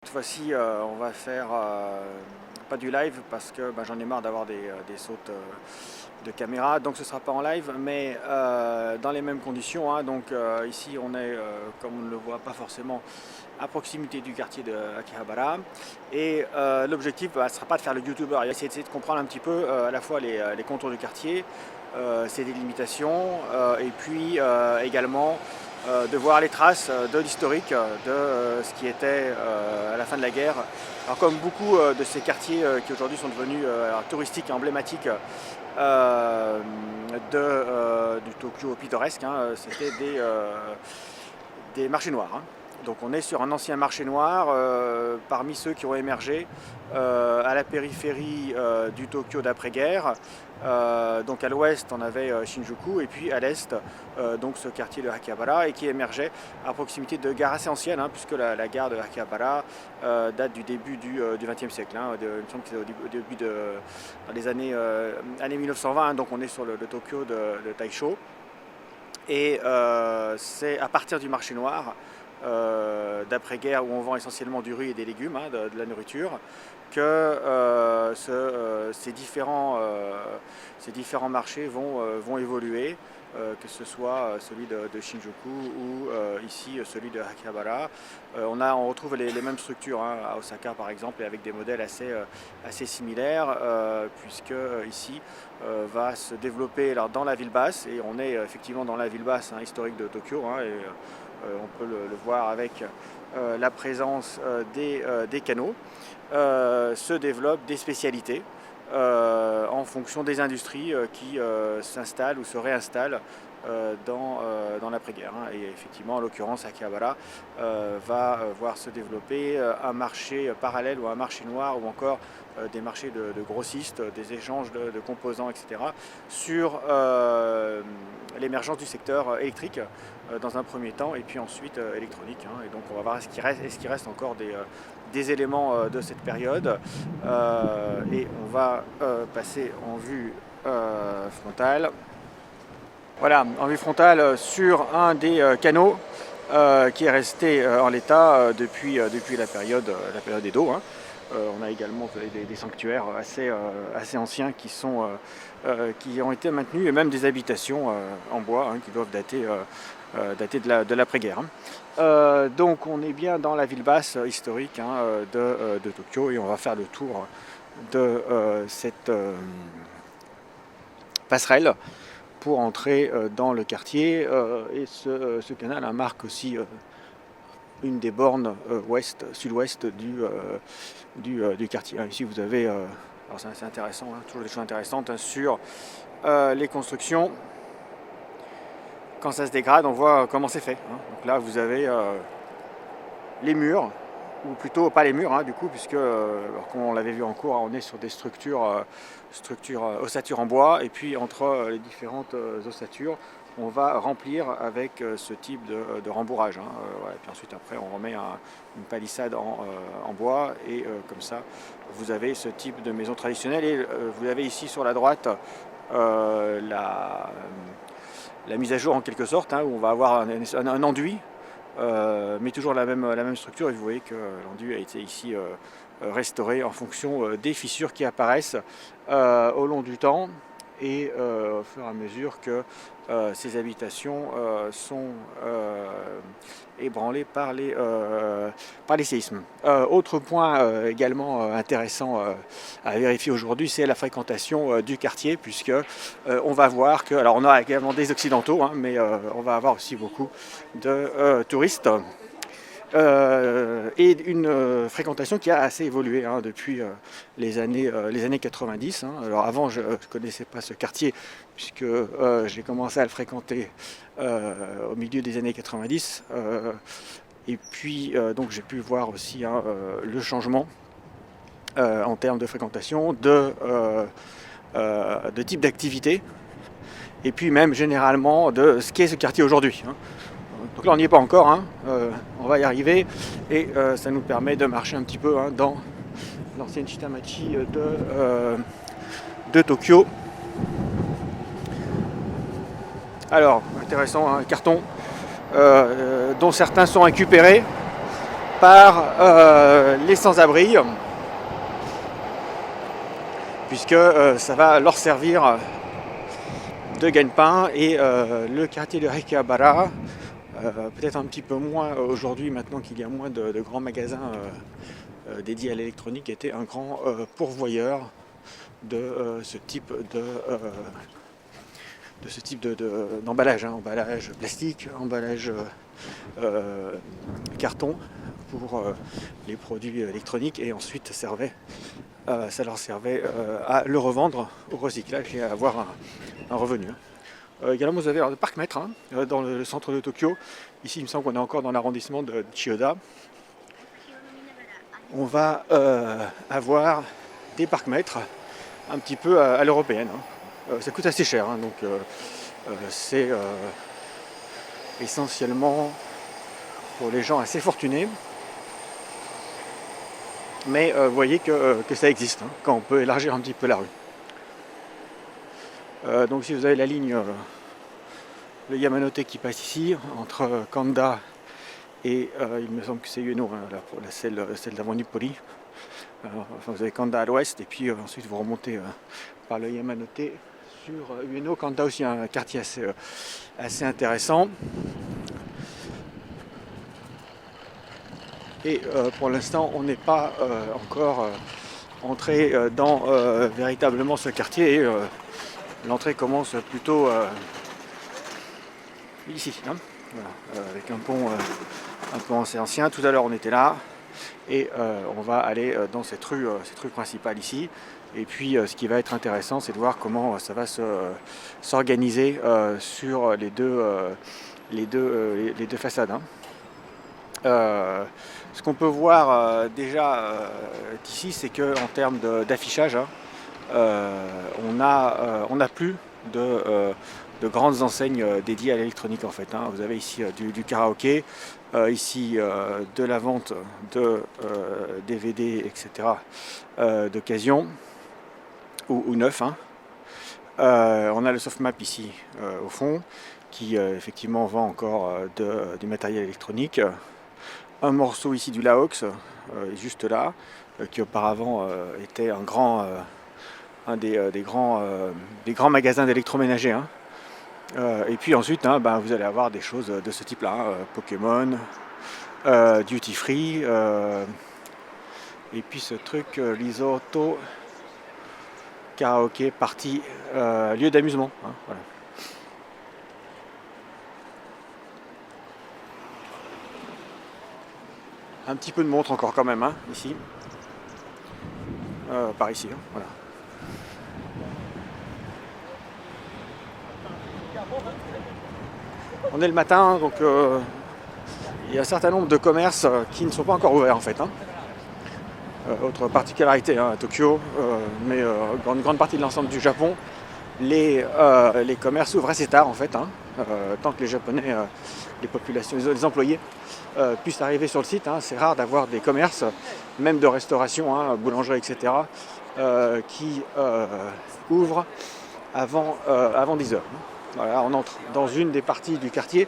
Cette fois-ci, on va faire pas du live parce que j'en ai marre d'avoir des sautes de caméra, donc ce ne sera pas en live, mais dans les mêmes conditions, hein. Donc ici, on est, comme on ne le voit pas forcément, à proximité du quartier de Akihabara. Et l'objectif ne sera pas de faire le YouTuber, il va essayer de comprendre un petit peu à la fois les contours du quartier, ses délimitations, et puis également de voir les traces de l'historique de ce qui était à la fin de la guerre. Alors comme beaucoup de ces quartiers qui aujourd'hui sont devenus touristiques et emblématiques du Tokyo pittoresque, hein, c'était des marchés noirs, hein. Donc on est sur un ancien marché noir parmi ceux qui ont émergé à la périphérie du Tokyo d'après-guerre. Donc à l'ouest on avait Shinjuku et puis à l'est donc ce quartier de Akihabara, et qui émergeait à proximité de gares assez anciennes, hein, puisque la gare de Akihabara date du début du XXe siècle, hein, il me semble que c'est au début dans les années 1920, hein, donc on est sur le Tokyo de Taisho. Et c'est à partir du marché noir d'après-guerre, où on vend essentiellement du riz et des légumes, hein, de la nourriture, que ces différents marchés vont évoluer, que ce soit celui de Shinjuku ou ici celui de Akihabara. On retrouve les mêmes structures, hein, à Osaka par exemple, et avec des modèles assez similaires, puisque ici va se développer dans la ville basse, et on est effectivement dans la ville basse, hein, historique de Tokyo, hein, et on peut le voir avec la présence des canaux. Se développent des spécialités en fonction des industries qui s'installent ou se réinstallent dans l'après-guerre, hein. Et effectivement, en l'occurrence, Akihabara va voir se développer un marché parallèle ou un marché noir, ou encore des marchés de grossistes, des échanges de composants, etc., sur l'émergence du secteur électrique dans un premier temps, et puis ensuite électronique, hein. Et donc on va voir est-ce qu'il reste encore des éléments de cette période, et on va passer en vue frontale. Voilà, en vue frontale sur un des canaux qui est resté en l'état depuis la période Edo, hein. On a également des sanctuaires assez anciens qui ont été maintenus, et même des habitations en bois, hein, qui doivent dater de l'après-guerre, hein. Donc on est bien dans la ville basse historique, hein, de Tokyo, et on va faire le tour de cette passerelle pour entrer dans le quartier, et ce canal, hein, marque aussi une des bornes sud-ouest du quartier. Ici vous avez, alors c'est assez intéressant, hein, toujours des choses intéressantes, hein, sur les constructions. Quand ça se dégrade, on voit comment c'est fait, hein. Donc là vous avez les murs, ou plutôt pas les murs, hein, du coup, puisque comme on l'avait vu en cours, hein, on est sur des structures ossatures en bois, et puis entre les différentes ossatures on va remplir avec ce type de rembourrage, hein. Voilà. Et puis ensuite après on remet une palissade en bois, et comme ça vous avez ce type de maison traditionnelle. Et vous avez ici sur la droite la mise à jour en quelque sorte, hein, où on va avoir un enduit, mais toujours la même structure, et vous voyez que l'enduit a été ici restauré en fonction des fissures qui apparaissent au long du temps, et au fur et à mesure que ces habitations sont ébranlées par les séismes. Autre point également intéressant à vérifier aujourd'hui, c'est la fréquentation du quartier, puisque on va voir que, alors on a également des occidentaux, hein, mais on va avoir aussi beaucoup de touristes. Et une fréquentation qui a assez évolué, hein, depuis les années 90, hein. Alors avant je ne connaissais pas ce quartier, puisque j'ai commencé à le fréquenter au milieu des années 90, et puis donc j'ai pu voir aussi, hein, le changement en termes de fréquentation, de type d'activité, et puis même généralement de ce qu'est ce quartier aujourd'hui, hein. Donc là on n'y est pas encore, hein. On va y arriver, et ça nous permet de marcher un petit peu, hein, dans l'ancienne Shitamachi de Tokyo. Alors intéressant, hein, carton dont certains sont récupérés, par les sans-abri, puisque ça va leur servir de gagne-pain. Et le quartier de Akihabara, peut-être un petit peu moins aujourd'hui, maintenant qu'il y a moins de grands magasins dédiés à l'électronique, était un grand pourvoyeur de ce type d'emballage, emballage plastique, emballage carton pour les produits électroniques, et ensuite ça leur servait à le revendre au recyclage et à avoir un revenu. Également, vous avez le parc-mètre dans le centre de Tokyo. Ici, il me semble qu'on est encore dans l'arrondissement de Chiyoda. On va avoir des parcs-mètres un petit peu à l'européenne. Ça coûte assez cher, donc c'est essentiellement pour les gens assez fortunés. Mais vous voyez que ça existe, quand on peut élargir un petit peu la rue. Donc si vous avez la ligne le Yamanote qui passe ici, entre Kanda et il me semble que c'est Ueno, celle d'avant Nippori. Enfin, vous avez Kanda à l'ouest, et puis ensuite vous remontez par le Yamanote sur Ueno. Kanda aussi, un quartier assez intéressant. Et pour l'instant, on n'est pas encore entré dans véritablement ce quartier. Et l'entrée commence plutôt ici, voilà, avec un pont assez ancien. Tout à l'heure, on était là. Et on va aller dans cette rue principale ici. Et puis ce qui va être intéressant, c'est de voir comment ça va s'organiser sur les deux façades. Ce qu'on peut voir déjà d'ici, c'est qu'en termes d'affichage, on n'a plus de grandes enseignes dédiées à l'électronique en fait. Vous avez ici du karaoké, ici de la vente de DVD, etc. D'occasion ou neuf. On a le Softmap ici au fond, qui effectivement vend encore du matériel électronique. Un morceau ici du Laox, juste là, qui auparavant était un des grands magasins d'électroménager. Et puis ensuite, vous allez avoir des choses de ce type-là, Pokémon, Duty Free, et puis ce truc Risotto, karaoké, party, lieu d'amusement. Voilà. Un petit peu de montre encore quand même, ici. Par ici, voilà. On est le matin, donc il y a un certain nombre de commerces qui ne sont pas encore ouverts en fait. Autre particularité à Tokyo, mais dans une grande partie de l'ensemble du Japon, les commerces ouvrent assez tard en fait, tant que les Japonais, les populations, les employés puissent arriver sur le site. C'est rare d'avoir des commerces, même de restauration, boulangerie, etc., qui ouvrent avant 10 heures. Voilà, on entre dans une des parties du quartier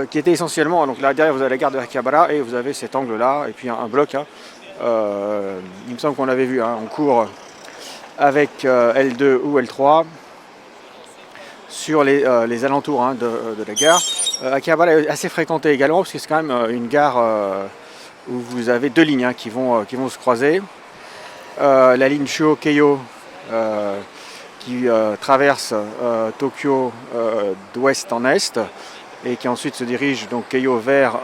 qui était essentiellement, donc là derrière vous avez la gare de Akihabara et vous avez cet angle là et puis un bloc. Il me semble qu'on l'avait vu, on court avec L2 ou L3 sur les alentours de la gare. Akihabara est assez fréquenté également parce que c'est quand même une gare où vous avez deux lignes qui vont se croiser. La ligne Shuo-Keio qui traverse Tokyo d'ouest en est et qui ensuite se dirige donc Keio vers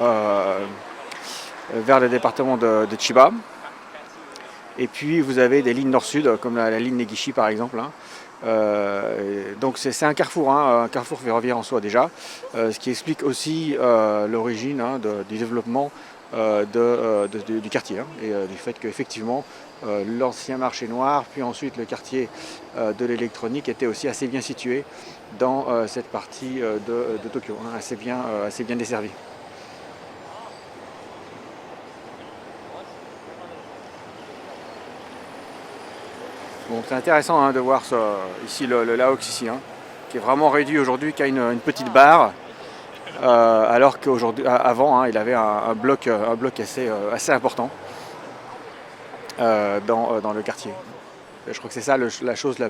le département de Chiba. Et puis vous avez des lignes nord-sud comme la ligne Negishi par exemple. Donc c'est un carrefour, un carrefour ferroviaire en soi déjà, ce qui explique aussi l'origine du développement du quartier et du fait qu'effectivement l'ancien marché noir, puis ensuite le quartier de l'électronique était aussi assez bien situé dans cette partie de Tokyo, assez bien desservi. Bon, c'est intéressant de voir ici le Laox ici, qui est vraiment réduit aujourd'hui, qui a une petite barre alors qu'aujourd'hui, avant, hein, il avait un bloc assez important dans le quartier. Je crois que c'est ça la chose la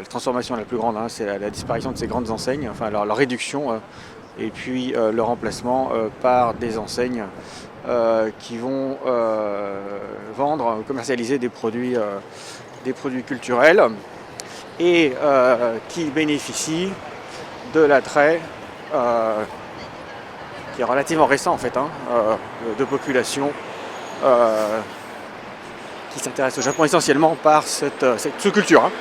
transformation la plus grande, hein, c'est la disparition de ces grandes enseignes, enfin leur réduction, et puis le remplacement par des enseignes qui vont vendre, commercialiser des produits culturels et qui bénéficient de l'attrait qui est relativement récent en fait, hein, de population qui s'intéresse au Japon essentiellement par cette sous-culture. Hein.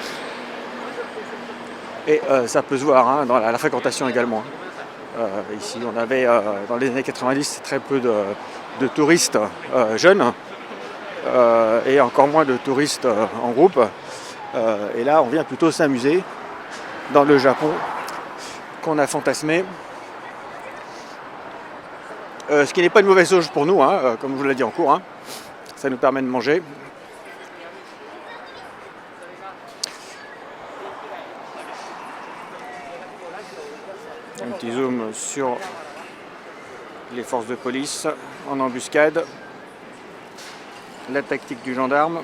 Et ça peut se voir, hein, dans la fréquentation également. Ici, on avait dans les années 90 très peu de touristes jeunes et encore moins de touristes en groupe. Et là, on vient plutôt s'amuser dans le Japon qu'on a fantasmé. Ce qui n'est pas une mauvaise chose pour nous, hein, comme je vous l'ai dit en cours. Hein. Ça nous permet de manger. Un petit zoom sur les forces de police en embuscade, la tactique du gendarme.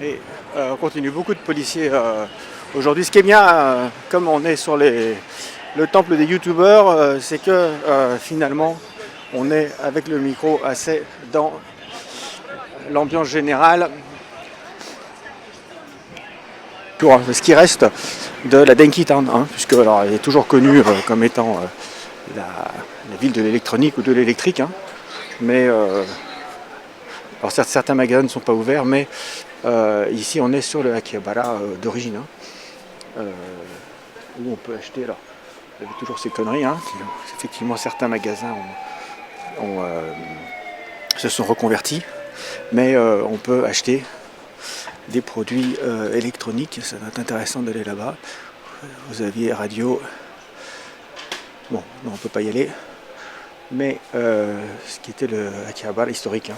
Et on continue, beaucoup de policiers aujourd'hui. Ce qui est bien, comme on est sur le temple des youtubeurs, c'est que finalement on est avec le micro assez dans l'ambiance générale. Ce qui reste de la Denki Town, hein, puisque alors, elle est toujours connue comme étant la ville de l'électronique ou de l'électrique, hein, mais alors certains magasins ne sont pas ouverts, mais ici on est sur le Akihabara d'origine, hein, où on peut acheter, alors il y avait toujours ces conneries, hein, effectivement certains magasins se sont reconvertis, mais on peut acheter des produits électroniques. Ça va être intéressant d'aller là-bas. Vous aviez radio, bon, non, on peut pas y aller, mais ce qui était le Akihabara historique, hein.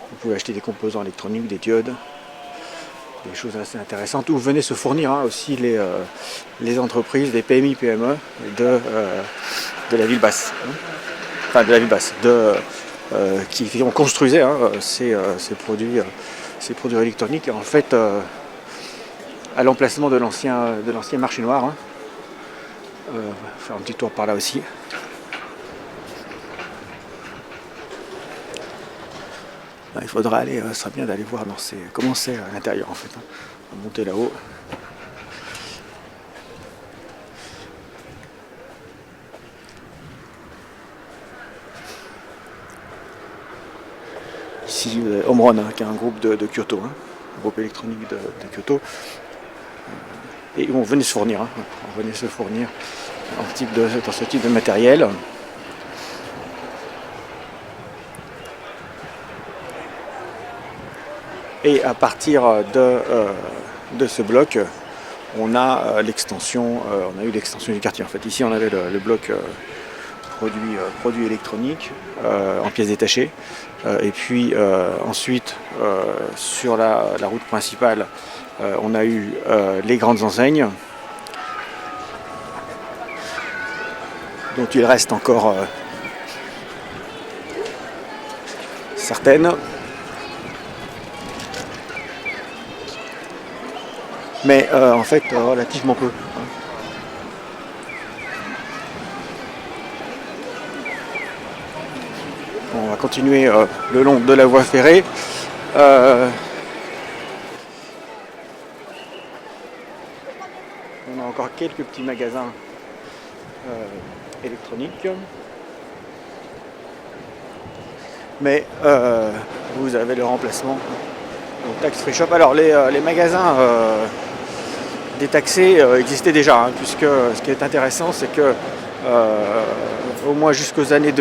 Vous pouvez acheter des composants électroniques, des diodes, des choses assez intéressantes, où venaient se fournir, hein, aussi les entreprises, des PMI, PME de la ville basse, hein. Enfin de la ville basse, qui ont construisé, hein, ces produits électroniques, en fait, à l'emplacement de l'ancien marché noir, hein. Faire un petit tour par là aussi. Il faudra aller, ce serait bien d'aller voir comment c'est à l'intérieur en fait, hein. On va monter là-haut. Ici, Omron, hein, qui est un groupe de Kyoto, hein, un groupe électronique de Kyoto. Et on venait se fournir, hein, dans ce type de matériel. Et à partir de ce bloc, on a l'extension, on a eu l'extension du quartier. En fait, ici, on avait le bloc produits électroniques en pièces détachées. Et puis ensuite, sur la route principale, on a eu les grandes enseignes, dont il reste encore certaines. Mais en fait, relativement peu. On va continuer le long de la voie ferrée. On a encore quelques petits magasins électroniques. Mais vous avez le remplacement au Tax Free Shop. Alors les magasins détaxés existaient déjà, hein, puisque ce qui est intéressant, c'est que au moins jusqu'aux années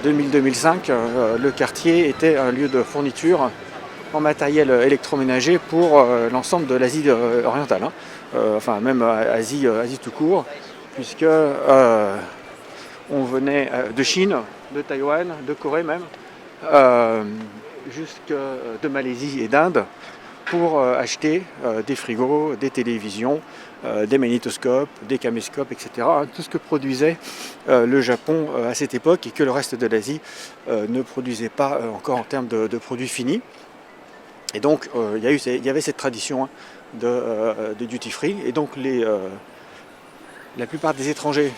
2000-2005, le quartier était un lieu de fourniture en matériel électroménager pour l'ensemble de l'Asie orientale, hein. Enfin même Asie tout court, puisque on venait de Chine, de Taïwan, de Corée même, jusque de Malaisie et d'Inde pour acheter des frigos, des télévisions, des magnétoscopes, des caméscopes, etc. Hein, tout ce que produisait le Japon à cette époque et que le reste de l'Asie ne produisait pas encore en termes de produits finis. Et donc il y avait cette tradition, hein, de duty free, et donc la plupart des étrangers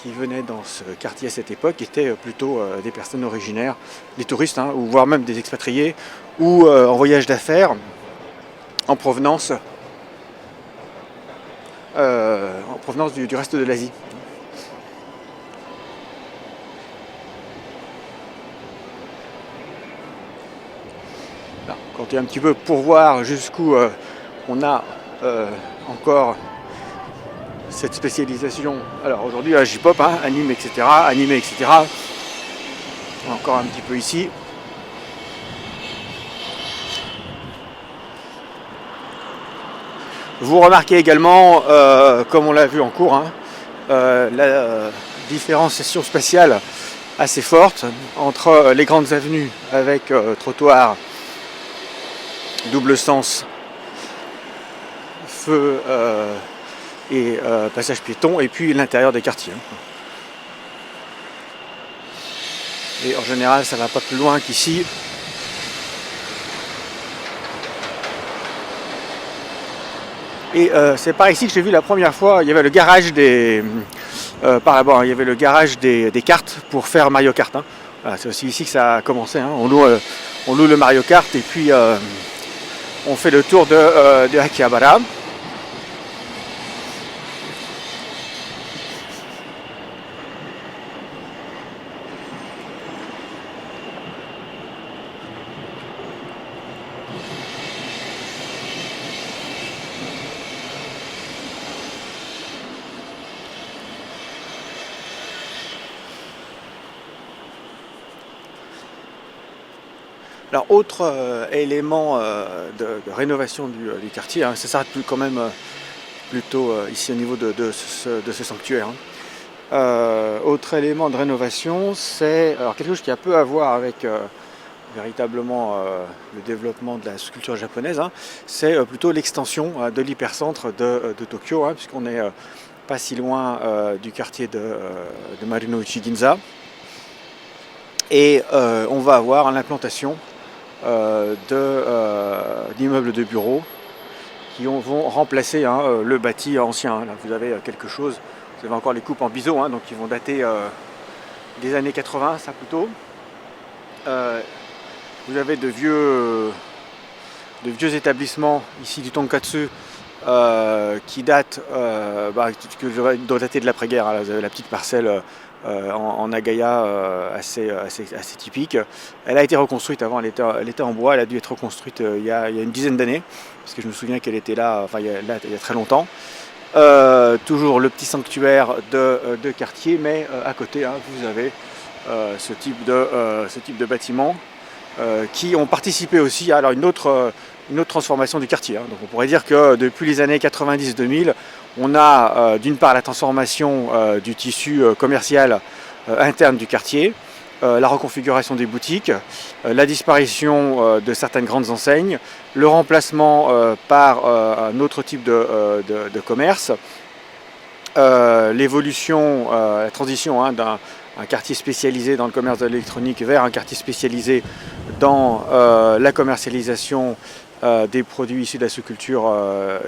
qui venaient dans ce quartier à cette époque étaient plutôt des personnes originaires, des touristes, hein, ou voire même des expatriés, ou en voyage d'affaires en provenance du reste de l'Asie. Quand tu es un petit peu pour voir jusqu'où on a encore cette spécialisation. Alors aujourd'hui la J-pop, hein, anime, etc. Animé, etc. Encore un petit peu ici. Vous remarquez également, comme on l'a vu en cours, hein, la différenciation spatiale assez forte entre les grandes avenues avec trottoirs, double sens, feu et passage piéton, et puis l'intérieur des quartiers. Et en général, ça ne va pas plus loin qu'ici. Et c'est par ici que j'ai vu la première fois, il y avait le garage par là-bas, hein, il y avait le garage des cartes pour faire Mario Kart. Hein. Voilà, c'est aussi ici que ça a commencé. Hein. On loue le Mario Kart et puis on fait le tour de Akihabara. Alors, autre élément de rénovation du quartier, hein, ça s'arrête quand même plutôt ici au niveau de ce sanctuaire. Hein. Autre élément de rénovation, c'est quelque chose qui a peu à voir avec véritablement le développement de la sculpture japonaise, hein, c'est plutôt l'extension de l'hypercentre de Tokyo, hein, puisqu'on est pas si loin du quartier de Marunouchi Ginza. Et on va avoir l'implantation d'immeubles de bureaux qui vont remplacer, hein, le bâti ancien. Là, vous avez quelque chose, vous avez encore les coupes en biseau, hein, donc qui vont dater des années 80, ça plutôt. Vous avez de vieux établissements ici du Tonkatsu qui datent, que doit dater de l'après-guerre. Hein. Vous avez la petite parcelle en Nagaya assez typique. Elle a été reconstruite avant, elle était en bois, elle a dû être reconstruite il y a une dizaine d'années, parce que je me souviens qu'elle était là, il y a très longtemps. Toujours le petit sanctuaire de quartier, mais à côté, hein, vous avez ce type de bâtiment qui ont participé aussi à une autre transformation du quartier. Hein. Donc on pourrait dire que depuis les années 90-2000, on a d'une part la transformation du tissu commercial interne du quartier, la reconfiguration des boutiques, la disparition de certaines grandes enseignes, le remplacement par un autre type de commerce, l'évolution, la transition, hein, d'un quartier spécialisé dans le commerce de l'électronique vers un quartier spécialisé dans la commercialisation des produits issus de la sous-culture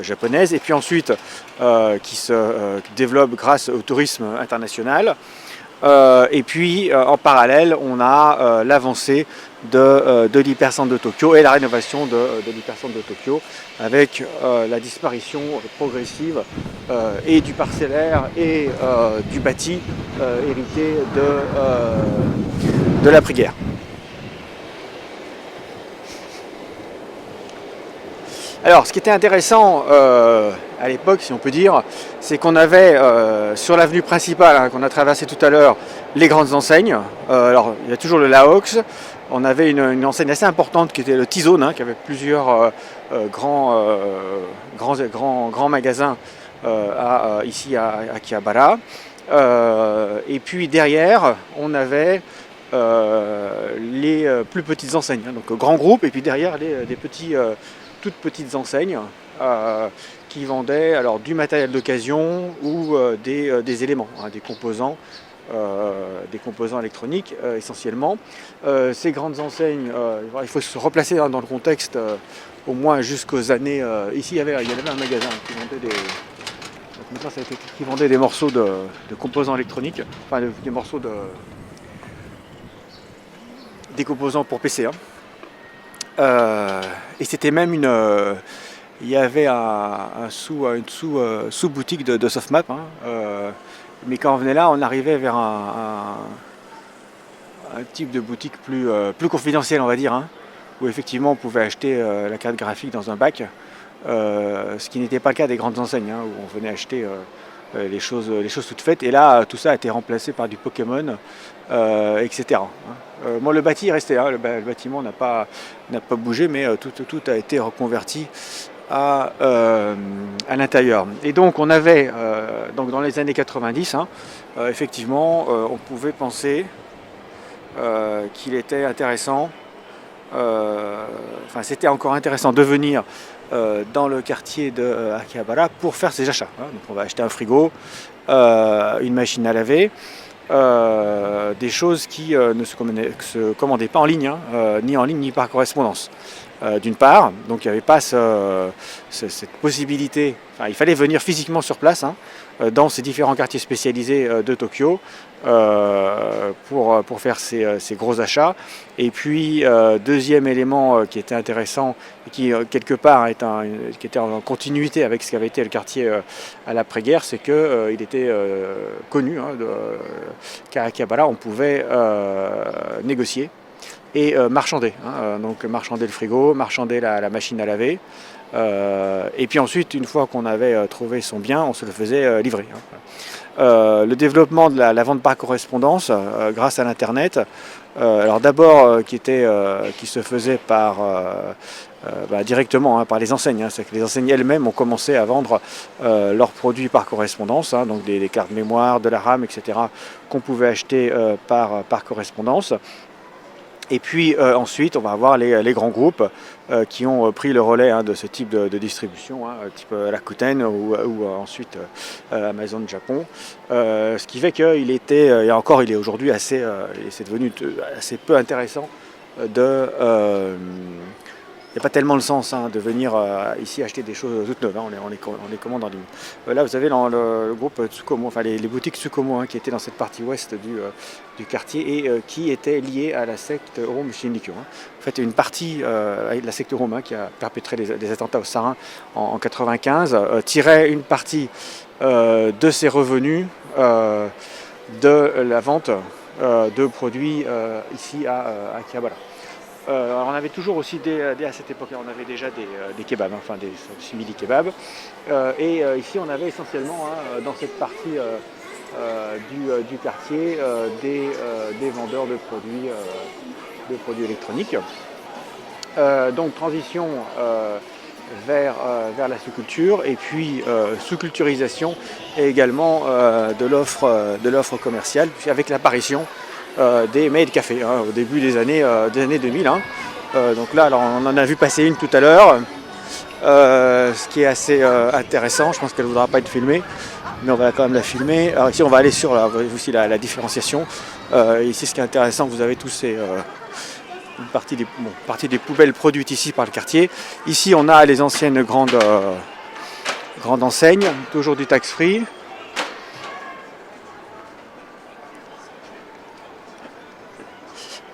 japonaise, et puis ensuite qui se développe grâce au tourisme international. Et puis en parallèle, on a l'avancée de l'hypercentre de Tokyo et la rénovation de l'hypercentre de Tokyo, avec la disparition progressive et du parcellaire et du bâti hérité de l'après-guerre. Alors, ce qui était intéressant à l'époque, si on peut dire, c'est qu'on avait sur l'avenue principale, hein, qu'on a traversée tout à l'heure, les grandes enseignes. Alors, il y a toujours le Laox. On avait une enseigne assez importante qui était le T-Zone, hein, qui avait plusieurs grands magasins ici à Akihabara. Et puis derrière, on avait les plus petites enseignes, hein, donc grands groupes, et puis derrière des petits toutes petites enseignes qui vendaient alors du matériel d'occasion ou des éléments, hein, des composants électroniques essentiellement. Ces grandes enseignes, il faut se replacer dans le contexte au moins jusqu'aux années. Ici il y avait un magasin qui vendait qui vendait des morceaux de composants électroniques, enfin des morceaux des composants pour PC. Hein. Et c'était même il y avait une sous-boutique de Softmap. Hein, mais quand on venait là, on arrivait vers un type de boutique plus confidentielle, on va dire, hein, où effectivement on pouvait acheter la carte graphique dans un bac, ce qui n'était pas le cas des grandes enseignes, hein, où on venait acheter les choses toutes faites. Et là, tout ça a été remplacé par du Pokémon, etc. Moi, le bâti est resté, hein, le bâtiment n'a pas bougé, mais tout a été reconverti à l'intérieur. Et donc on avait, donc dans les années 90, hein, effectivement, on pouvait penser qu'il était intéressant, c'était encore intéressant de venir dans le quartier de Akihabara pour faire ses achats. Hein. Donc on va acheter un frigo, une machine à laver, des choses qui ne se commandaient pas en ligne, hein, ni en ligne ni par correspondance. D'une part, donc il n'y avait pas cette possibilité, il fallait venir physiquement sur place, hein, dans ces différents quartiers spécialisés de Tokyo pour faire ces gros achats. Et puis, deuxième élément qui était intéressant, et qui quelque part qui était en continuité avec ce qu'avait été le quartier à l'après-guerre, c'est qu'il était connu, hein, qu'à Akihabara, on pouvait négocier et marchander. Hein, donc marchander le frigo, marchander la machine à laver. Et puis ensuite, une fois qu'on avait trouvé son bien, on se le faisait livrer. Hein. Le développement de la vente par correspondance grâce à l'internet, alors d'abord qui se faisait directement, hein, par les enseignes. Hein. C'est que les enseignes elles-mêmes ont commencé à vendre leurs produits par correspondance, hein, donc des cartes mémoire, de la RAM, etc., qu'on pouvait acheter par correspondance. Et puis ensuite, on va avoir les grands groupes qui ont pris le relais, hein, de ce type de distribution, hein, type Rakuten ou ensuite Amazon Japon. Ce qui fait qu'il était, et encore il est aujourd'hui c'est devenu assez peu intéressant il n'y a pas tellement le sens, hein, de venir ici acheter des choses toutes neuves. Hein, on les commande en ligne. Là, vous avez le groupe Tsukumo, enfin les boutiques Tsukumo, hein, qui étaient dans cette partie ouest du quartier et qui étaient liées à la secte Oromo Shinrikyo. Hein. En fait, une partie de la secte Oromo, hein, qui a perpétré des attentats au sarin en 1995, tirait une partie de ses revenus de la vente de produits ici à Akihabara. Alors on avait toujours aussi à cette époque, on avait déjà des kebabs, hein, enfin des simili kebabs. Ici on avait essentiellement, hein, dans cette partie du quartier des vendeurs de produits électroniques. Donc transition vers la sous-culture et puis sous-culturisation et également de l'offre commerciale avec l'apparition des made café, hein, au début des années 2000. Hein. Donc là, alors, on en a vu passer une tout à l'heure, ce qui est assez intéressant. Je pense qu'elle ne voudra pas être filmée, mais on va quand même la filmer. Alors ici, on va aller sur la différenciation. Ici, ce qui est intéressant, vous avez tous une partie des poubelles produites ici par le quartier. Ici, on a les anciennes grandes enseignes, toujours du tax-free.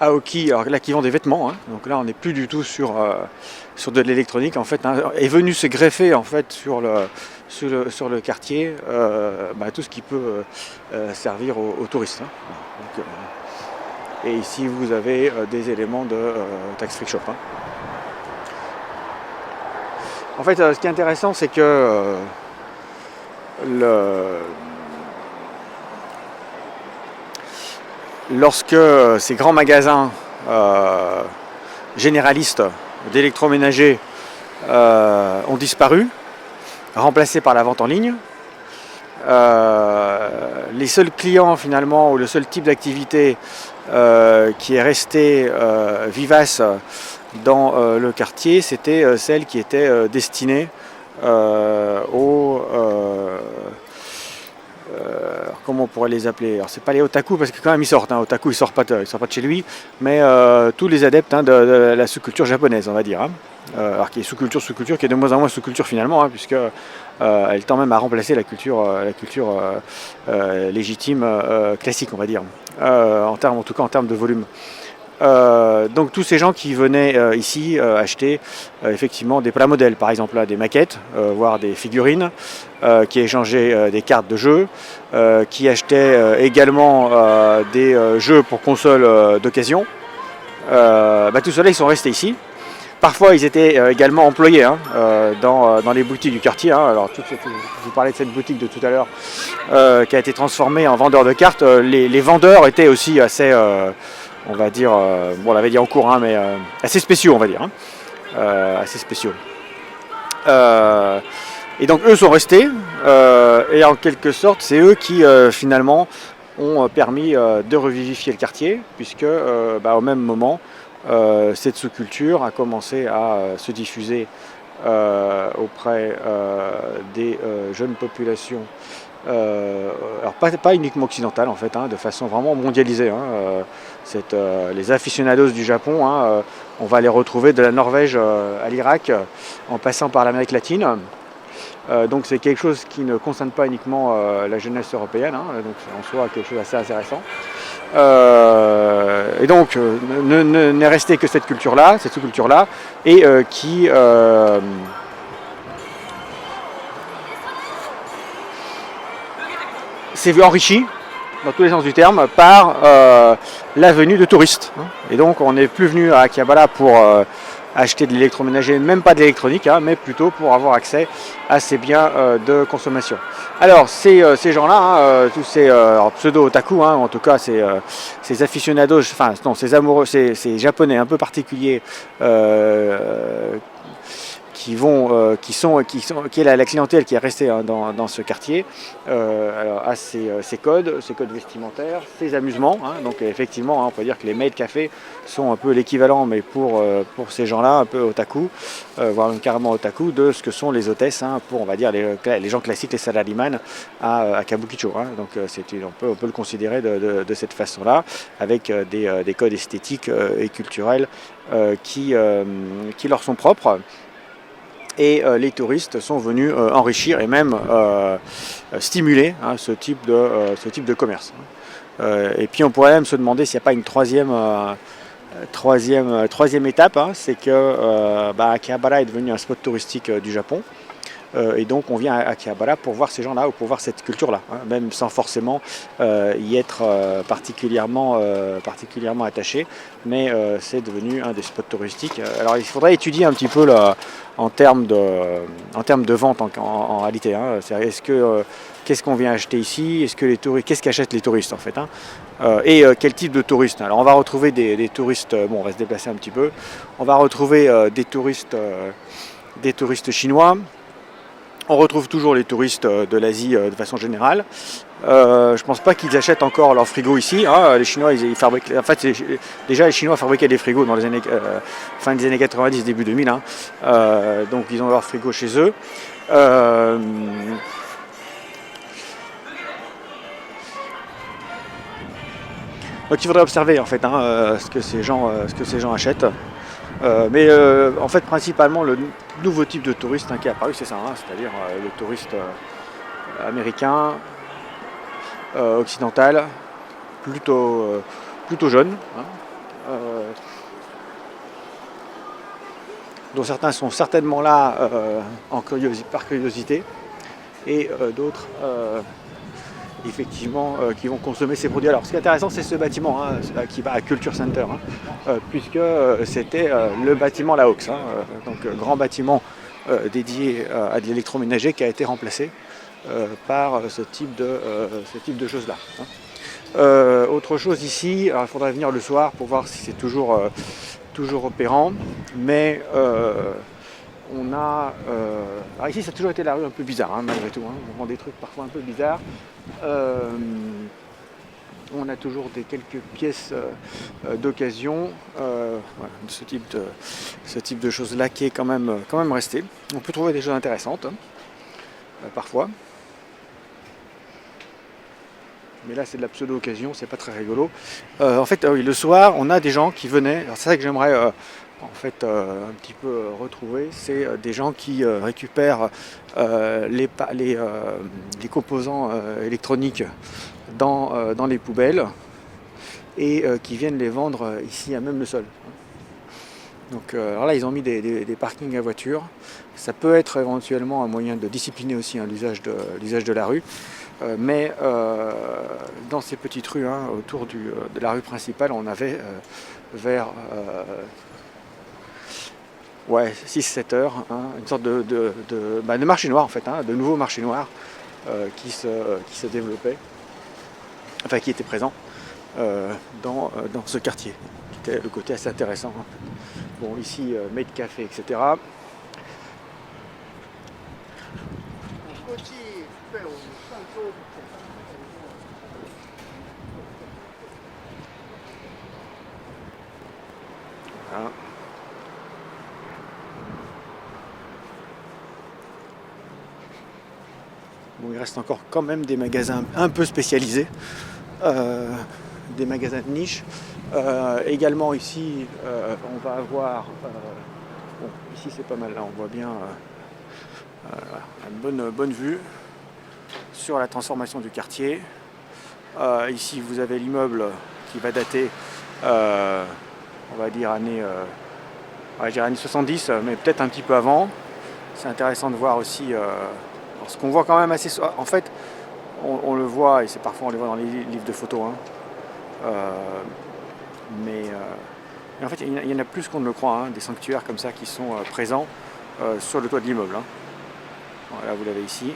Aoki, alors là qui vend des vêtements, hein. Donc là on n'est plus du tout sur de l'électronique en fait, hein. Est venu se greffer en fait sur le quartier tout ce qui peut servir aux touristes. Hein. Donc, et ici vous avez des éléments de tax free shop. Hein. En fait, ce qui est intéressant, c'est que lorsque ces grands magasins généralistes d'électroménager ont disparu, remplacés par la vente en ligne, les seuls clients finalement, ou le seul type d'activité qui est resté vivace dans le quartier, c'était celles qui étaient destinées aux... comment on pourrait les appeler? Alors c'est pas les otaku parce que quand même ils sortent, hein. Otaku il sort pas de chez lui, mais tous les adeptes, hein, de la sous-culture japonaise, on va dire, hein. Alors qui est sous-culture, qui est de moins en moins sous-culture finalement, hein, puisque elle tend même à remplacer la culture légitime classique, on va dire, en tout cas en termes de volume. Donc tous ces gens qui venaient ici acheter effectivement des pramodèles, par exemple, là, des maquettes, voire des figurines, qui échangeaient des cartes de jeu, qui achetaient également des jeux pour consoles d'occasion. Tout cela, ils sont restés ici. Parfois, ils étaient également employés, hein, dans les boutiques du quartier, hein. Alors, je vous parlais de cette boutique de tout à l'heure qui a été transformée en vendeur de cartes. Les vendeurs étaient aussi assez... on va dire, bon on l'avait dit en cours, hein, mais assez spéciaux, on va dire, hein, assez spéciaux. Et donc eux sont restés, et en quelque sorte c'est eux qui finalement ont permis de revivifier le quartier, puisque au même moment cette sous-culture a commencé à se diffuser auprès des jeunes populations. Alors pas uniquement occidentale en fait, hein, de façon vraiment mondialisée, hein. Les aficionados du Japon, hein, on va les retrouver de la Norvège à l'Irak, en passant par l'Amérique latine. Donc c'est quelque chose qui ne concerne pas uniquement la jeunesse européenne, hein, donc c'est en soi quelque chose d'assez intéressant. Et donc n'est resté que cette culture-là, cette sous-culture-là, et qui s'est vu enrichi, dans tous les sens du terme, par la venue de touristes. Et donc on n'est plus venu à Akihabara pour acheter de l'électroménager, même pas de l'électronique, hein, mais plutôt pour avoir accès à ces biens de consommation. Alors ces gens-là, hein, tous ces pseudo-otaku, hein, en tout cas ces aficionados, enfin non, ces amoureux, ces japonais un peu particuliers, qui est la clientèle qui est restée, hein, dans ce quartier, alors, a ses codes vestimentaires, ses amusements, hein. Donc effectivement, hein, on peut dire que les maid cafés sont un peu l'équivalent, mais pour ces gens-là, un peu otaku, voire même carrément otaku, de ce que sont les hôtesses, hein, pour, on va dire, les gens classiques, les salaryman à Kabukicho, hein. Donc on peut le considérer de cette façon-là, avec des codes esthétiques et culturels qui leur sont propres. Et les touristes sont venus enrichir et même stimuler, hein, ce type de commerce. Et puis on pourrait même se demander s'il n'y a pas une troisième étape, hein, c'est que Akihabara est devenu un spot touristique du Japon. Et donc on vient à Akihabara pour voir ces gens-là ou pour voir cette culture-là, hein, même sans forcément y être particulièrement attaché, mais c'est devenu un des spots touristiques. Alors il faudrait étudier un petit peu en termes de vente en réalité, hein. Qu'est-ce qu'on vient acheter ici, qu'est-ce qu'achètent les touristes en fait, hein, et quel type de touristes. Alors on va retrouver des touristes, on va se déplacer un petit peu, on va retrouver des touristes chinois. On retrouve toujours les touristes de l'Asie de façon générale. Je pense pas qu'ils achètent encore leur frigo ici, hein. Les Chinois, ils fabriquent. En fait, déjà les Chinois fabriquaient des frigos dans les années fin des années 90, début 2000, hein. Donc ils ont leur frigo chez eux. Donc il faudrait observer en fait, hein, ce que ces gens achètent. Mais en fait, principalement, le nouveau type de touriste, hein, qui est apparu, c'est ça, hein, c'est-à-dire le touriste américain, occidental, plutôt jeune, hein, dont certains sont certainement là par curiosité, et d'autres effectivement qui vont consommer ces produits. Alors ce qui est intéressant, c'est ce bâtiment, hein, qui va à Culture Center, hein, puisque c'était le bâtiment La Hawks, hein, donc grand bâtiment dédié à de l'électroménager qui a été remplacé par ce type de choses-là, hein. Autre chose ici, alors il faudrait venir le soir pour voir si c'est toujours opérant, mais on a... alors ici, ça a toujours été la rue un peu bizarre, hein, malgré tout, hein. On vend des trucs parfois un peu bizarres. On a toujours quelques pièces d'occasion, voilà, de ce type de choses-là qui est quand même resté. On peut trouver des choses intéressantes, hein, parfois. Mais là c'est de la pseudo-occasion, c'est pas très rigolo. En fait, oui, le soir, on a des gens qui venaient, alors c'est ça que j'aimerais en fait un petit peu retrouver, c'est des gens qui récupèrent les composants électroniques dans les poubelles et qui viennent les vendre ici à même le sol. Donc alors là ils ont mis des parkings à voitures. Ça peut être éventuellement un moyen de discipliner aussi, hein, l'usage de la rue. Mais dans ces petites rues, hein, autour de la rue principale, on avait vers 6-7 heures, hein, une sorte de marché noir en fait, hein, de nouveaux marchés noirs qui se développaient, enfin qui étaient présents dans ce quartier, qui était le côté assez intéressant, hein. Bon, ici, Made Café, etc. Voilà. Bon, il reste encore quand même des magasins un peu spécialisés, des magasins de niche. Également ici, on va avoir, bon, ici c'est pas mal, là on voit bien une bonne vue sur la transformation du quartier. Ici vous avez l'immeuble qui va dater, on va dire années 70, mais peut-être un petit peu avant. C'est intéressant de voir aussi ce qu'on voit quand même assez. En fait, on le voit, et c'est parfois on le voit dans les livres de photos, hein. Mais en fait, il y en a plus qu'on ne le croit, hein, des sanctuaires comme ça qui sont présents sur le toit de l'immeuble, hein. Voilà, vous l'avez ici.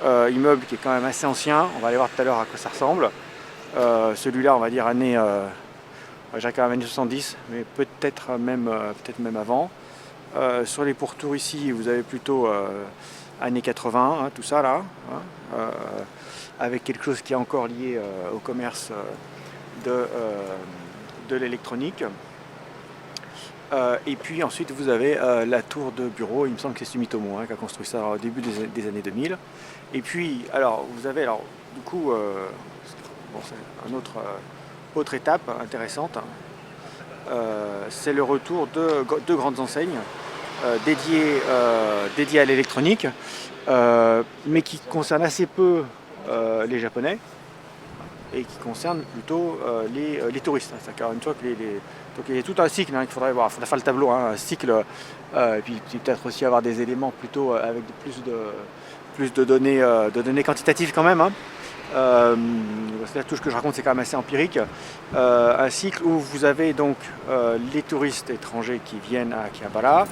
Immeuble qui est quand même assez ancien. On va aller voir tout à l'heure à quoi ça ressemble. Celui-là, on va dire années 70, mais peut-être même avant. Sur les pourtours ici, vous avez plutôt années 80, hein, tout ça là, hein, avec quelque chose qui est encore lié au commerce de l'électronique. Et puis ensuite vous avez la tour de bureau, il me semble que c'est Sumitomo, hein, qui a construit ça au début des années 2000. Et puis alors vous avez du coup bon, c'est une autre étape intéressante, c'est le retour de deux grandes enseignes dédiées à l'électronique, mais qui concernent assez peu les Japonais et qui concernent plutôt les touristes. C'est-à-dire une fois que donc il y a tout un cycle, hein, qu'il faudrait voir, il faudrait faire le tableau, hein, un cycle, et puis peut-être aussi avoir des éléments plutôt avec plus de données quantitatives quand même, hein. Tout ce que je raconte c'est quand même assez empirique. Un cycle où vous avez donc les touristes étrangers qui viennent à Akihabara.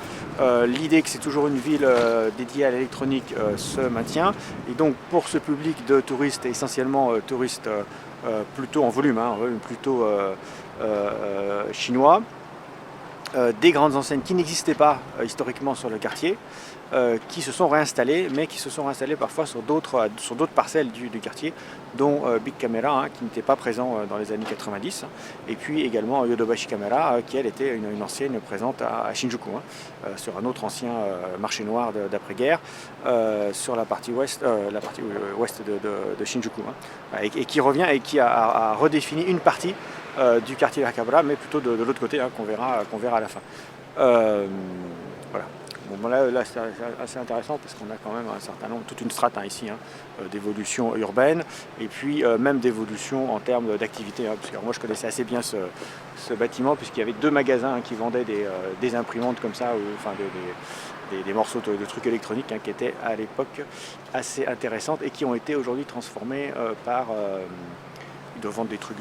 L'idée que c'est toujours une ville dédiée à l'électronique se maintient. Et donc pour ce public de touristes, essentiellement touristes plutôt en volume, hein, plutôt chinois, des grandes enseignes qui n'existaient pas historiquement sur le quartier, qui se sont réinstallés, mais qui se sont réinstallés parfois sur d'autres parcelles du quartier, dont Big Camera, hein, qui n'était pas présent dans les années 90, et puis également Yodobashi Camera, qui elle était une ancienne présente à Shinjuku, hein, sur un autre ancien marché noir d'après-guerre, sur la partie ouest de Shinjuku, hein, et qui revient et qui a redéfini une partie du quartier d'Akihabara, mais plutôt de l'autre côté, hein, qu'on verra à la fin. Voilà. Bon, là c'est assez intéressant parce qu'on a quand même un certain nombre, toute une strate, hein, ici, hein, d'évolution urbaine et puis même d'évolution en termes d'activité, hein, parce que moi je connaissais assez bien ce bâtiment puisqu'il y avait deux magasins, hein, qui vendaient des imprimantes comme ça, enfin des morceaux de trucs électroniques, hein, qui étaient à l'époque assez intéressantes et qui ont été aujourd'hui transformés par... ils doivent vendre des trucs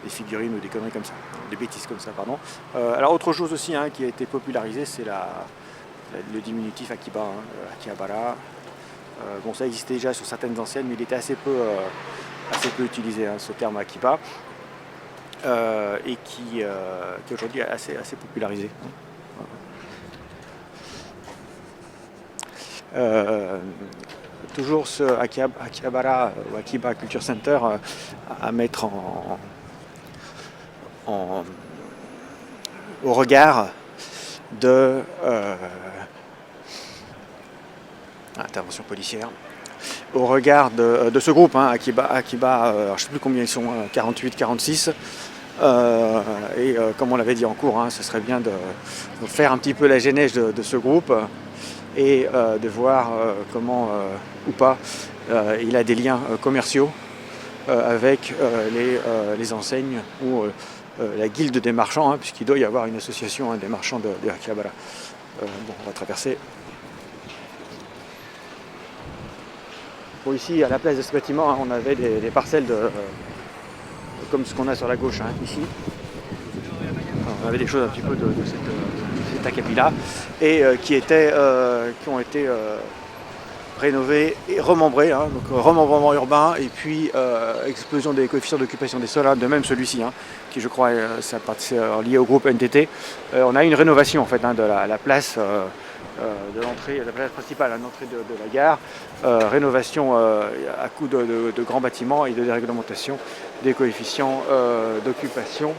des figurines ou des conneries comme ça, des bêtises comme ça, pardon. Alors autre chose aussi, hein, qui a été popularisé, c'est le diminutif Akiba, hein, Akihabara. Bon, ça existait déjà sur certaines enseignes, mais il était assez peu utilisé, hein, ce terme Akiba, et qui aujourd'hui est assez popularisé. toujours ce Akihabara ou Akiba Culture Center à mettre au regard de intervention policière, au regard de ce groupe, hein, Akiba, je ne sais plus combien ils sont, 48, 46. Comme on l'avait dit en cours, hein, ce serait bien de faire un petit peu la genèse de ce groupe et de voir comment ou pas il a des liens commerciaux avec les enseignes ou la guilde des marchands, hein, puisqu'il doit y avoir une association, hein, des marchands de Akihabara. Bon, on va traverser. Bon, ici, à la place de ce bâtiment, hein, on avait des parcelles comme ce qu'on a sur la gauche, hein, ici. Alors, on avait des choses un petit peu de cet acabit-là, et qui ont été rénovées et remembrées, hein, donc remembrement urbain, et puis explosion des coefficients d'occupation des sols, hein, de même celui-ci, hein, qui je crois c'est lié au groupe NTT. On a une rénovation en fait, hein, de la place de l'entrée, la place principale à l'entrée de la gare, rénovation à coup de grands bâtiments et de déréglementation des coefficients d'occupation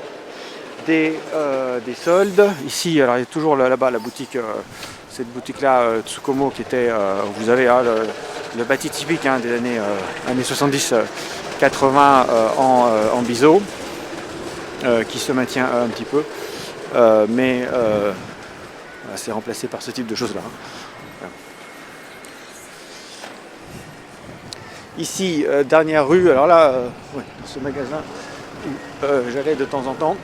des soldes. Ici, alors il y a toujours là-bas la boutique, cette boutique-là, Tsukomo, qui était, vous avez le bâti typique, hein, des années 70-80 en biseau, qui se maintient un petit peu, mais c'est remplacé par ce type de choses-là. Ici, dernière rue, alors là, ouais, dans ce magasin où j'allais de temps en temps.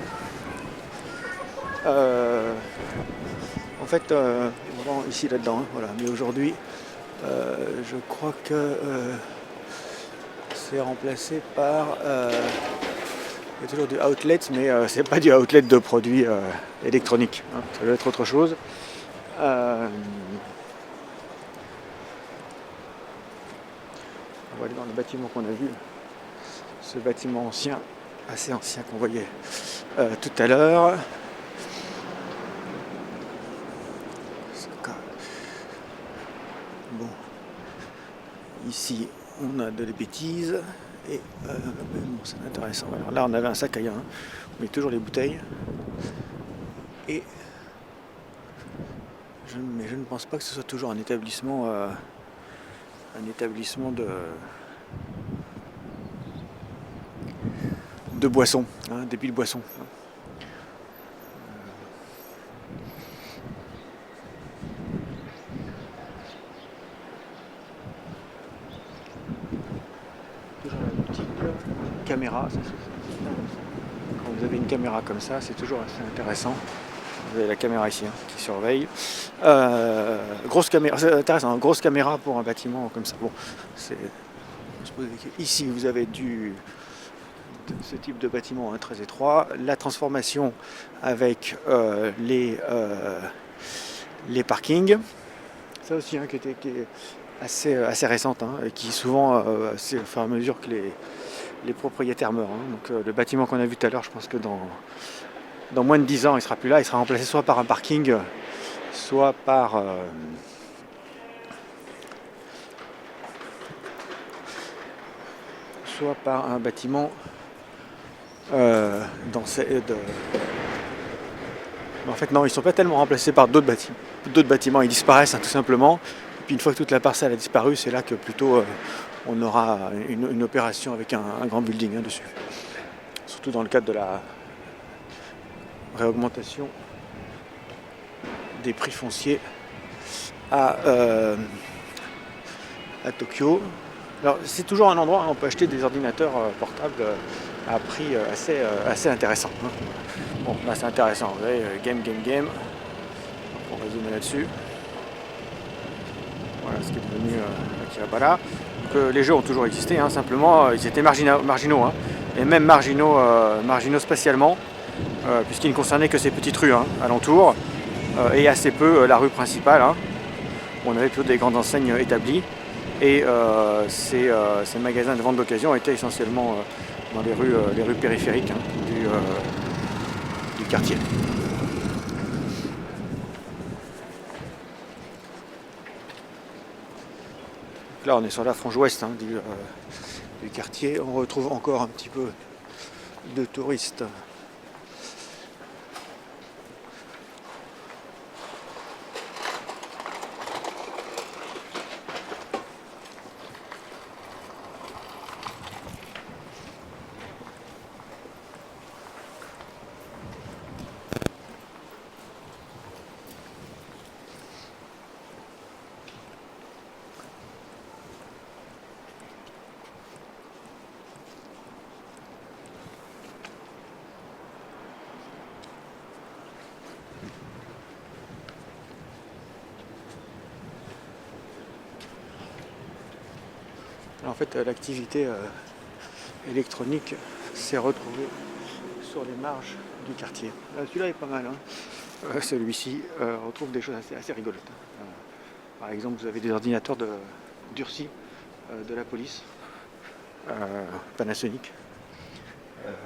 En fait, vraiment ici là-dedans, hein, voilà. Mais aujourd'hui, je crois que c'est remplacé par il y a toujours du outlet, mais c'est pas du outlet de produits électroniques, hein. Ça doit être autre chose. On va aller dans le bâtiment qu'on a vu, ce bâtiment ancien, assez ancien qu'on voyait tout à l'heure. Bon, ici on a de les bêtises et bon, c'est intéressant. Alors là on avait un sac à rien, hein. On met toujours les bouteilles et mais je ne pense pas que ce soit toujours un établissement de boissons, hein, débit de boissons. Toujours la petite caméra, ça, quand vous avez une caméra comme ça, c'est toujours assez intéressant. Vous avez la caméra ici, hein, qui surveille. Grosse caméra, c'est intéressant, hein, grosse caméra pour un bâtiment comme ça. Bon, ici vous avez ce type de bâtiment, hein, très étroit. La transformation avec les parkings. Ça aussi, hein, qui est assez récente, hein, et qui souvent, au fur et à mesure que les propriétaires meurent, hein. Donc le bâtiment qu'on a vu tout à l'heure, je pense que dans moins de 10 ans, il sera plus là. Il sera remplacé soit par un parking, soit par un bâtiment en fait non, ils ne sont pas tellement remplacés par d'autres bâtiments, ils disparaissent, hein, tout simplement. Et puis une fois que toute la parcelle a disparu, c'est là que plutôt on aura une opération avec un grand building, hein, dessus. Surtout dans le cadre de la réaugmentation des prix fonciers à Tokyo. Alors c'est toujours un endroit où on peut acheter des ordinateurs portables à prix assez intéressant, hein. Bon, là c'est intéressant, vous voyez, game. On va zoomer là-dessus. Voilà ce qui est devenu Akihabara. Donc, les jeux ont toujours existé, hein, simplement ils étaient marginaux, hein, et même marginaux spatialement, puisqu'ils ne concernaient que ces petites rues, hein, alentours, et assez peu la rue principale, hein. On avait plutôt des grandes enseignes établies, et ces magasins de vente d'occasion étaient essentiellement dans les rues périphériques, hein, du quartier. Là on est sur la frange ouest du quartier, on retrouve encore un petit peu de touristes. En fait, l'activité électronique s'est retrouvée sur les marges du quartier. Celui-là est pas mal. Celui-ci retrouve des choses assez rigolotes. Par exemple, vous avez des ordinateurs durcis de la police, Panasonic,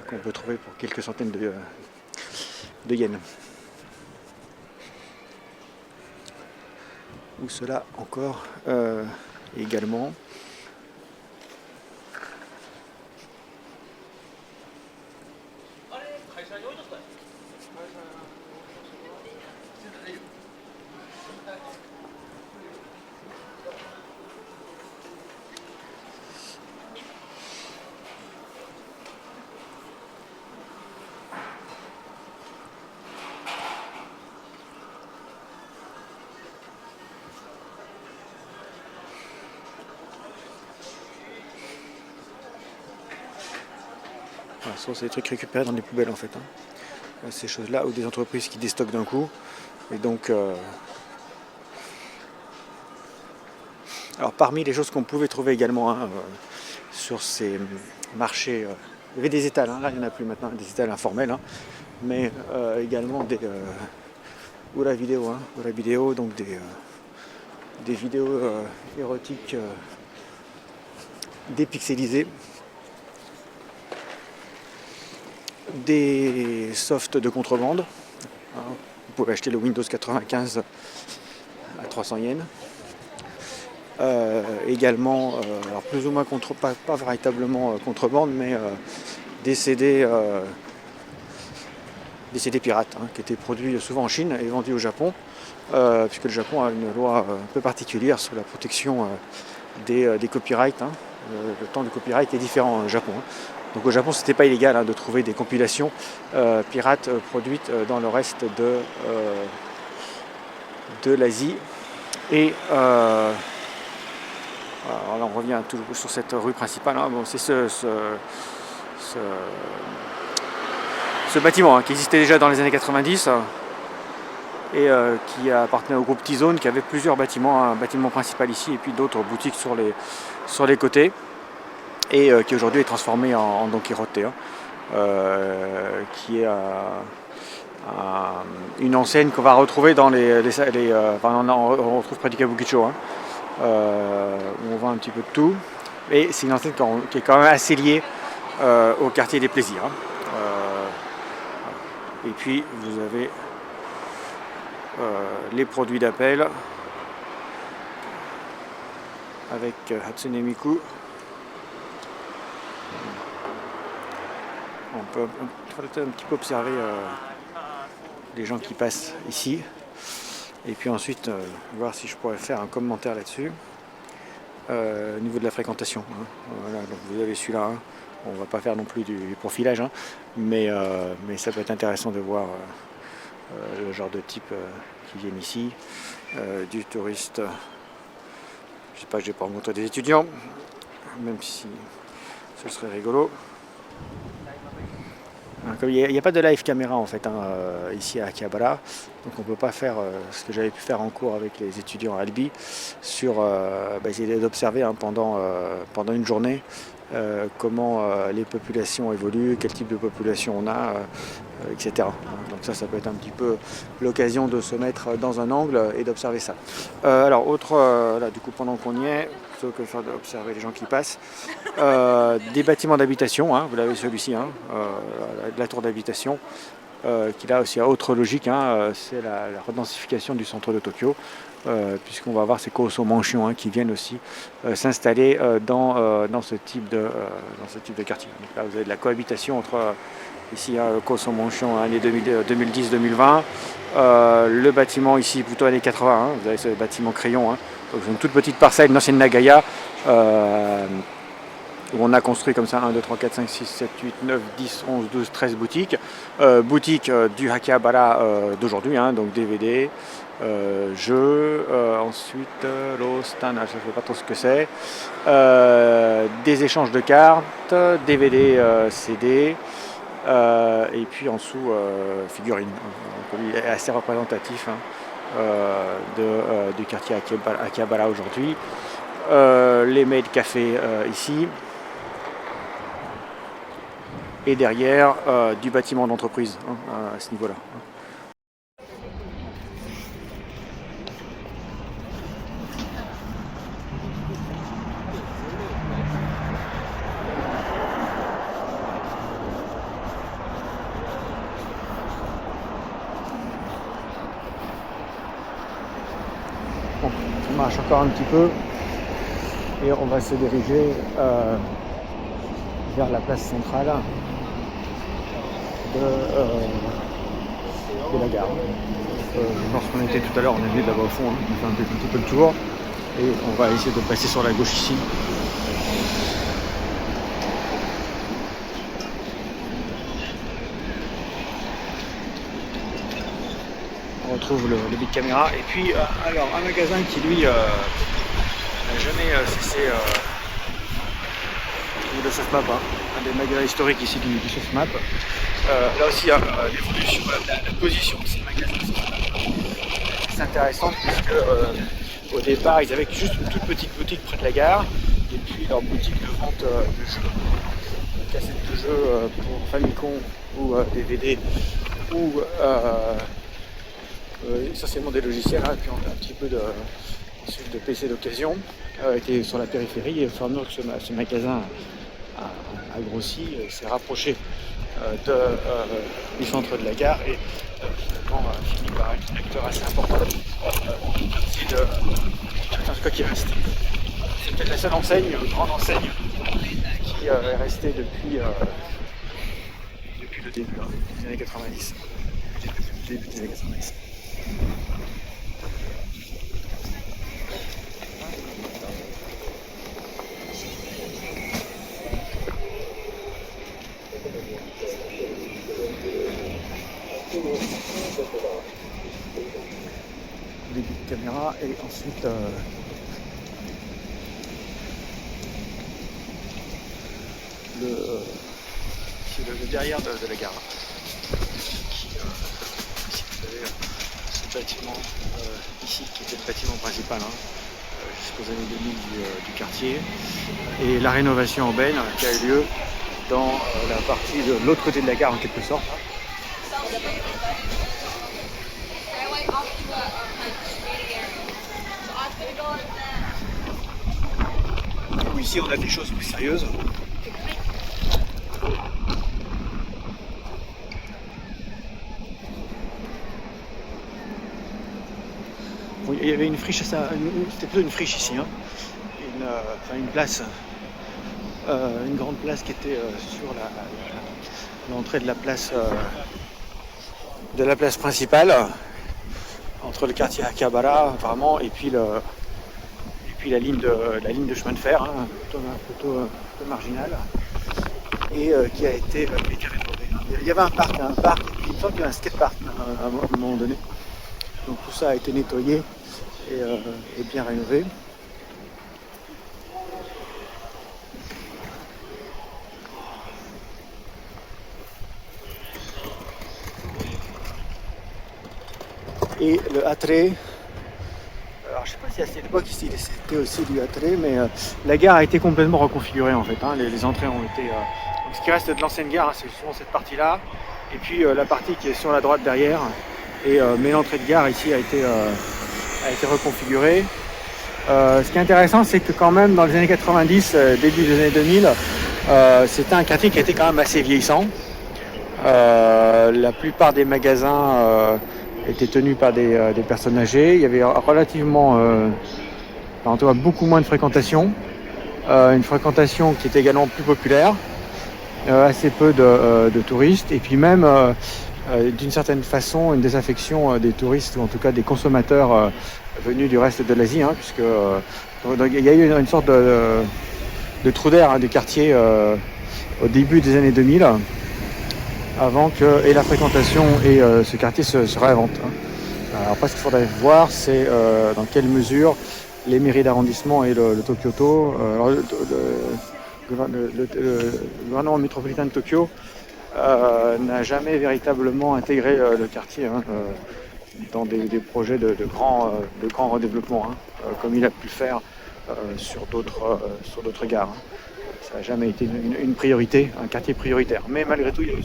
qu'on peut trouver pour quelques centaines de yens. Ou cela encore également. Voilà, ce sont des trucs récupérés dans les poubelles en fait. Ces choses-là, ou des entreprises qui déstockent d'un coup. Et donc, alors parmi les choses qu'on pouvait trouver également sur ces marchés, il y avait des étals, là il n'y en a plus maintenant, des étals informels, mais également des ou la vidéo, donc des vidéos érotiques dépixelisées, des softs de contrebande. Vous pouvez acheter le Windows 95 à 300 yens. Également, alors plus ou moins pas véritablement contrebande, mais des CD pirates qui étaient produits souvent en Chine et vendus au Japon, puisque le Japon a une loi un peu particulière sur la protection des copyrights. Le temps du copyright est différent au Japon. Donc au Japon, c'était pas illégal de trouver des compilations pirates produites dans le reste de l'Asie. Et alors là, on revient toujours sur cette rue principale. Bon, c'est ce bâtiment qui existait déjà dans les années 90 et qui appartenait au groupe T-Zone, qui avait plusieurs bâtiments, un bâtiment principal ici et puis d'autres boutiques sur les côtés, et qui aujourd'hui est transformé en Don Quirote, qui est une enseigne qu'on va retrouver dans on retrouve près du Kabukicho, où on voit un petit peu de tout, et c'est une enseigne qui est quand même assez liée au quartier des plaisirs. Et puis vous avez les produits d'appel avec Hatsune Miku. On peut un petit peu observer les gens qui passent ici, et puis ensuite voir si je pourrais faire un commentaire là-dessus au niveau de la fréquentation. Voilà, donc vous avez celui-là. On va pas faire non plus du profilage, mais ça peut être intéressant de voir le genre de type qui viennent ici, du touriste. Je sais pas, je vais pas rencontrer des étudiants, même si ce serait rigolo. Comme il n'y a pas de live caméra en fait ici à Akihabara, donc on ne peut pas faire ce que j'avais pu faire en cours avec les étudiants à Albi, sur essayer d'observer pendant une journée comment les populations évoluent, quel type de population on a, etc. Donc ça peut être un petit peu l'occasion de se mettre dans un angle et d'observer ça. Alors là du coup pendant qu'on y est, plutôt que de faire d'observer les gens qui passent, des bâtiments d'habitation, vous l'avez celui-ci, la tour d'habitation, qui là aussi a autre logique, c'est la redensification du centre de Tokyo. puisqu'on va avoir ces Koso Mansion qui viennent aussi s'installer dans ce type de quartier. Donc là, vous avez de la cohabitation entre ici Koso Mansion années 2010-2020, le bâtiment ici plutôt années 80, hein, vous avez ce bâtiment crayon, hein, donc une toute petite parcelle, une ancienne Nagaya, où on a construit comme ça 1, 2, 3, 4, 5, 6, 7, 8, 9, 10, 11, 12, 13 boutiques. Boutiques du Akihabara d'aujourd'hui, hein, donc DVD, jeux, ensuite l'Ostana, je ne sais pas trop ce que c'est, des échanges de cartes, DVD, CD, et puis en dessous figurines. Donc, il est assez représentatif, hein, du quartier Akihabara aujourd'hui. Les maid café ici. Et derrière du bâtiment d'entreprise, hein, à ce niveau-là. Bon, ça marche encore un petit peu et on va se diriger vers la place centrale de la gare. Lorsqu'on était tout à l'heure, on est venu de là-bas au fond, hein, on a fait un petit peu le tour et on va essayer de passer sur la gauche ici. On retrouve le big caméra et puis alors un magasin qui lui n'a jamais cessé de SoftMap, hein, un des magasins historiques ici du SoftMap. Là aussi l'évolution, la position de ces magasins, c'est intéressant puisque au départ ils avaient juste une toute petite boutique près de la gare et puis leur boutique de vente de jeux, cassettes de jeux pour Famicom ou DVD ou essentiellement des logiciels, hein, et puis on a un petit peu de PC d'occasion était sur la périphérie et au fur et à mesure que ce magasin a grossi, s'est rapproché du centre de la gare et finalement fini par être un acteur assez important du quartier de quoi qui reste. C'est peut-être la seule enseigne, grande enseigne, qui est restée depuis le début, hein, des années 90. Début des années 90. Début de caméra et ensuite le derrière de la gare. Ici vous avez ce bâtiment ici qui était le bâtiment principal, hein, jusqu'aux années 2000 du quartier, et la rénovation urbaine qui a eu lieu dans la partie de l'autre côté de la gare en quelque sorte. Ici on a des choses plus sérieuses. Bon, il y avait une friche, c'était plutôt une friche ici, hein. Une place, une grande place qui était sur l'entrée de la place principale, entre le quartier Akihabara apparemment et puis la ligne de chemin de fer, hein, plutôt marginale, et qui a été rénové. Il y avait un parc, et puis il me semble qu'il y avait un skatepark à un moment donné. Donc tout ça a été nettoyé et bien rénové. Et le Atre, alors je sais pas si à cette époque ici c'était aussi du Atre, mais la gare a été complètement reconfigurée en fait, hein. Les entrées ont été... donc ce qui reste de l'ancienne gare, hein, c'est souvent cette partie-là, et puis la partie qui est sur la droite derrière, mais l'entrée de gare ici a été reconfigurée. Ce qui est intéressant, c'est que quand même dans les années 90, début des années 2000, c'était un quartier qui était quand même assez vieillissant. La plupart des magasins était tenu par des personnes âgées. Il y avait relativement, en tout cas beaucoup moins de fréquentation. Une fréquentation qui était également plus populaire. Assez peu de touristes. Et puis même, d'une certaine façon, une désaffection des touristes, ou en tout cas des consommateurs venus du reste de l'Asie, hein, puisque il y a eu une sorte de trou d'air du quartier au début des années 2000, avant que et la fréquentation et ce quartier se réinventent. Hein. Alors après, ce qu'il faudrait voir, c'est dans quelle mesure les mairies d'arrondissement et le Tokyoto, le gouvernement métropolitain de Tokyo n'a jamais véritablement intégré le quartier, hein, dans des projets de grand redéveloppement, hein, comme il a pu le faire sur d'autres gares. Hein. Ça n'a jamais été une priorité, un quartier prioritaire. Mais malgré tout, il y a eu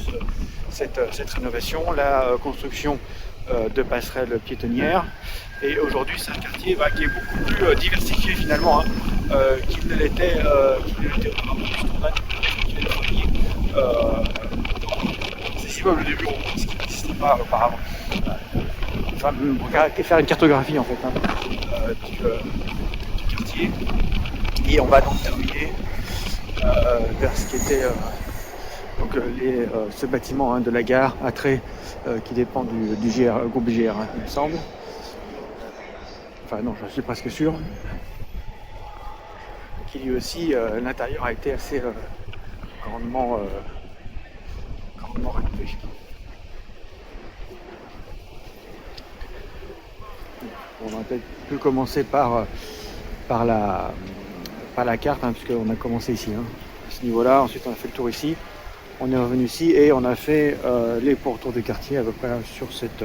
cette rénovation, la construction de passerelles piétonnières. Et aujourd'hui, c'est un quartier qui est beaucoup plus diversifié finalement, hein, qu'il ne l'était auparavant, puisqu'on a des familles, ces immeubles de bureaux, ce qui n'existait pas auparavant. Enfin, faire une cartographie en fait, hein, du quartier. Et on va donc terminer vers ce qui était donc, ce bâtiment, hein, de la gare à Tré, qui dépend du groupe GR, hein, il me semble. Enfin non, j'en suis presque sûr. Qui lui aussi, l'intérieur a été assez grandement rénové. On va peut-être plus commencer par la carte, hein, puisqu'on a commencé ici, hein, à ce niveau-là. Ensuite, on a fait le tour ici. On est revenu ici et on a fait les pourtours du quartier à peu près sur cette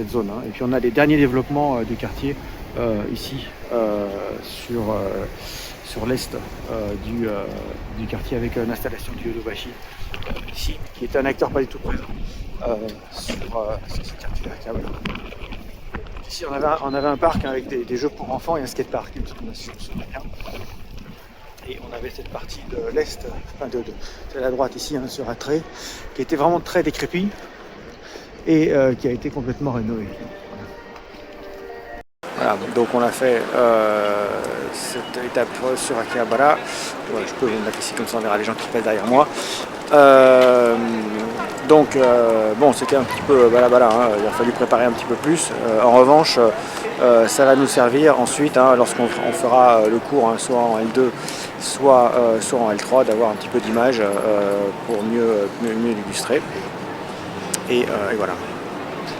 zone. Hein. Et puis on a les derniers développements du quartier ici sur l'est du quartier, avec l'installation du Yodobashi ici, qui est un acteur pas du tout présent sur ce quartier-là. Ici on avait un parc, hein, avec des jeux pour enfants et un skatepark, une petite nation souvenir. Et on avait cette partie de l'est, enfin de la droite ici, hein, sur Atré, qui était vraiment très décrépit et qui a été complètement rénové. Voilà, donc on a fait cette étape sur Akihabara. Ouais, je peux vous mettre ici, comme ça on verra les gens qui passent derrière moi. Donc bon, c'était un petit peu balabala, hein, il a fallu préparer un petit peu plus. En revanche, ça va nous servir ensuite, hein, lorsqu'on fera le cours, hein, soit en L2, soit en L3, d'avoir un petit peu d'image pour mieux l'illustrer. Et voilà.